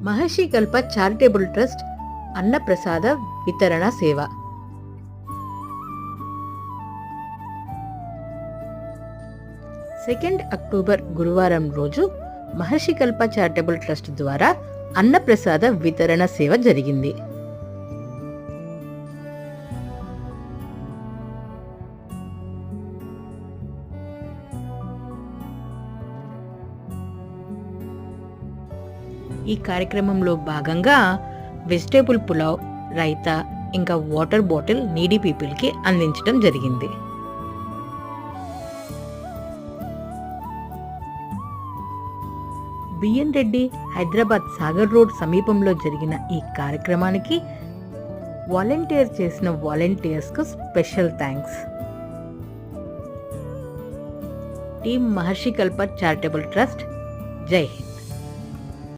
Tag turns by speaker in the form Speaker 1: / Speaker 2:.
Speaker 1: మహర్షి కల్ప charitable trust అన్నప్రసాద వితరణ సేవ. అక్టోబర్ గురువారం రోజు మహర్షి కల్ప చారిటబుల్ ట్రస్ట్ ద్వారా అన్నప్రసాద వితరణ సేవ జరిగింది. ఈ కార్యక్రమంలో భాగంగా వెజిటేబుల్ పులావ్, రైతా ఇంకా వాటర్ బాటిల్ నీడీ పీపుల్కి అందించడం జరిగింది. బిఎన్ రెడ్డి హైదరాబాద్ సాగర్ రోడ్ సమీపంలో జరిగిన ఈ కార్యక్రమానికి వాలంటీర్ చేసిన వాలంటీర్స్కు స్పెషల్ థ్యాంక్స్. టీమ్ మహర్షి కల్ప చారిటబుల్ ట్రస్ట్. జై హింద్.